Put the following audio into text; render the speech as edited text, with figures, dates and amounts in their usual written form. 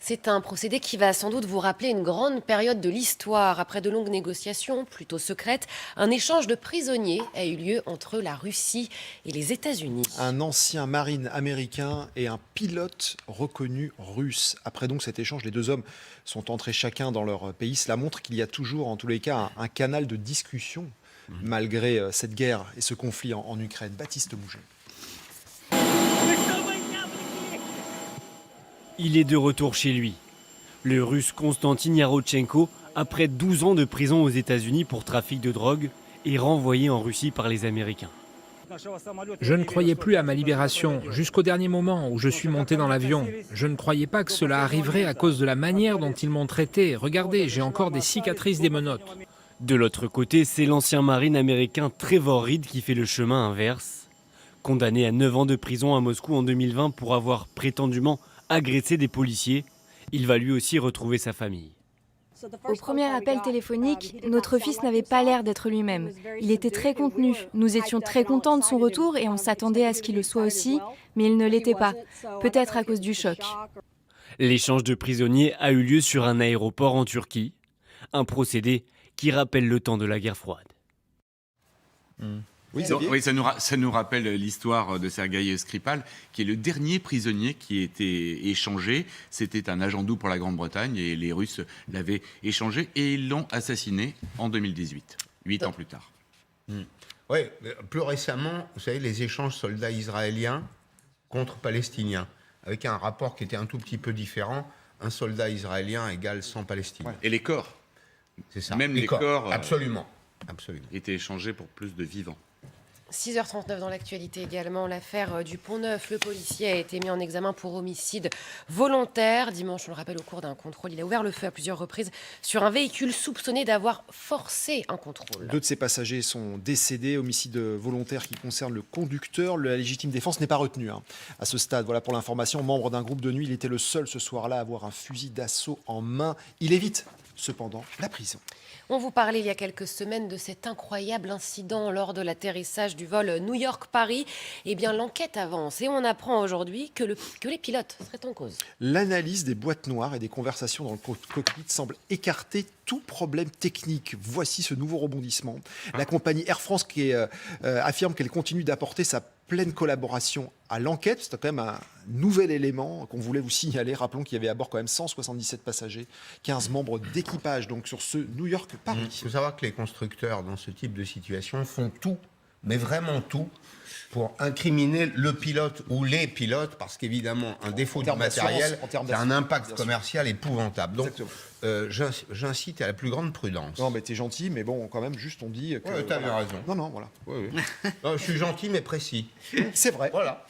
C'est un procédé qui va sans doute vous rappeler une grande période de l'histoire. Après de longues négociations, plutôt secrètes, un échange de prisonniers a eu lieu entre la Russie et les États-Unis. Un ancien marine américain et un pilote reconnu russe. Après donc cet échange, les deux hommes sont entrés chacun dans leur pays. Cela montre qu'il y a toujours, en tous les cas, un canal de discussion malgré cette guerre et ce conflit en Ukraine. Baptiste Mouget. Il est de retour chez lui. Le russe Konstantin Yarochenko, après 12 ans de prison aux États-Unis pour trafic de drogue, est renvoyé en Russie par les Américains. Je ne croyais plus à ma libération, jusqu'au dernier moment où je suis monté dans l'avion. Je ne croyais pas que cela arriverait à cause de la manière dont ils m'ont traité. Regardez, j'ai encore des cicatrices des menottes. De l'autre côté, c'est l'ancien marine américain Trevor Reed qui fait le chemin inverse. Condamné à 9 ans de prison à Moscou en 2020 pour avoir prétendument agressé des policiers, il va lui aussi retrouver sa famille. Au premier appel téléphonique, notre fils n'avait pas l'air d'être lui-même. Il était très contenu. Nous étions très contents de son retour et on s'attendait à ce qu'il le soit aussi, mais il ne l'était pas, peut-être à cause du choc. L'échange de prisonniers a eu lieu sur un aéroport en Turquie, un procédé qui rappelle le temps de la guerre froide. Oui, ça nous rappelle l'histoire de Sergueï Skripal, qui est le dernier prisonnier qui a été échangé. C'était un agent doux pour la Grande-Bretagne et les Russes l'avaient échangé et ils l'ont assassiné en 2018, 8 ans plus tard. Oui, plus récemment, vous savez, les échanges soldats israéliens contre palestiniens, avec un rapport qui était un tout petit peu différent. Un soldat israélien égale 100 Palestiniens. Et les corps, c'est ça. même les corps absolument. étaient échangés pour plus de vivants. 6h39 dans l'actualité également, l'affaire du Pont-Neuf. Le policier a été mis en examen pour homicide volontaire. Dimanche, on le rappelle, au cours d'un contrôle, il a ouvert le feu à plusieurs reprises sur un véhicule soupçonné d'avoir forcé un contrôle. 2 de ses passagers sont décédés. Homicide volontaire qui concerne le conducteur. La légitime défense n'est pas retenue à ce stade. Voilà pour l'information. Membre d'un groupe de nuit, il était le seul ce soir-là à avoir un fusil d'assaut en main. Il évite cependant la prison. On vous parlait il y a quelques semaines de cet incroyable incident lors de l'atterrissage du vol New York-Paris. Eh bien, l'enquête avance et on apprend aujourd'hui que les pilotes seraient en cause. L'analyse des boîtes noires et des conversations dans le cockpit semble écarter tout problème technique. Voici ce nouveau rebondissement. La compagnie Air France qui affirme qu'elle continue d'apporter sa pleine collaboration à l'enquête. C'est quand même un nouvel élément qu'on voulait vous signaler. Rappelons qu'il y avait à bord quand même 177 passagers, 15 membres d'équipage donc sur ce New York-Paris. Il faut savoir que les constructeurs dans ce type de situation font tout, mais vraiment tout, pour incriminer le pilote ou les pilotes, parce qu'évidemment, un défaut du matériel, c'est un impact commercial épouvantable. Donc, j'incite à la plus grande prudence. Non, mais t'es gentil, mais bon, quand même, juste on dit que... Ouais, t'avais raison. Non, voilà. Je suis gentil, mais précis. C'est vrai. Voilà.